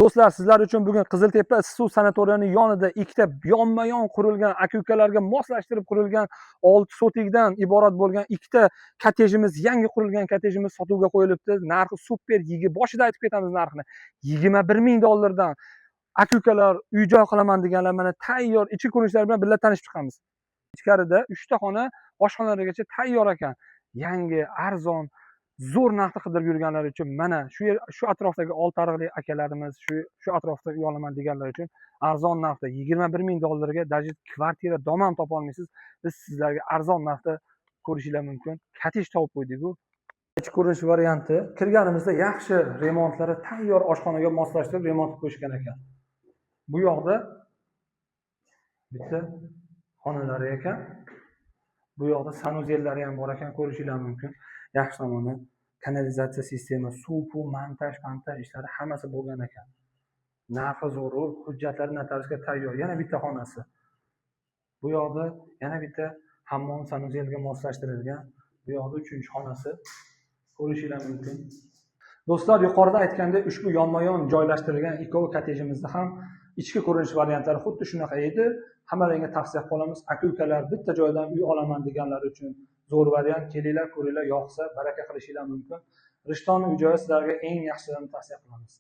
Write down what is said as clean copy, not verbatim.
Do'stlar, sizlar uchun bugun Qiziltepa issiq suv sanatoriyasining yonida ikkita yonma-yon qurilgan, aka-ukalarga moslashtirib qurilgan 6 sotikdan iborat bo'lgan ikkita kottejimiz, yangi qurilgan kottejimiz sotuvga qo'yilibdi. Narxi super, boshida aytib ketamiz narxini. $21,000 dan aka-ukalar uy-joy qilaman deganlar mana tayyor ichki ko'rinishlari bilan birga tanishib chiqamiz. Ichkarida 3 ta xona, oshxonalarigacha tayyor ekan. Yangi, arzon, zo'r narxda qidirib yurganlar uchun mana shu atrofdagi Oltiariqlik akalarimiz, shu atrofda uy olaman deganlar uchun arzon narxda $21,000 ga даже kvartira, dom ham topa olmaysiz. Biz sizlarga arzon narxda ko'rishinglar mumkin. Kottej topib qo'ydik-ku. Ichki ko'rinish varianti. Kirganimizda yaxshi remontlari tayyor oshxonaga moslashtirib remont qilib qo'yishgan ekan. Bu yoqda bitta xonalari ekan. Bu yoqda sanuzellari ham bor ekan, ko'rishinglar mumkin. Yaxshi tomoni kanalizatsiya sistema, suv, montaj ishlari hammasi bo'lgan ekan. Narxi zo'r, hujjatlari notariusga tayyor. Yana bitta xonasi. Bu yoqda yana bitta hammom sanuzelga moslashtirilgan. Bu yoqda 3-xonasi. Ko'rishinglar mumkin. Do'stlar, yuqorida aytgandek, ushbu yonma-yon joylashtirilgan ikkovi kottejimizda ham ichki ko'rinish variantlari xuddi shunaqa edi. Hammalaringga tavsiya qilamiz. Aka-ukalar bitta joydan uy olaman deganlar uchun zo'r variant. Kelinglar, ko'ringlar, yoqsa baraka qilishinglar mumkin. Rishton uy-joyi sizlarga eng yaxshilarini tavsiya qilamiz.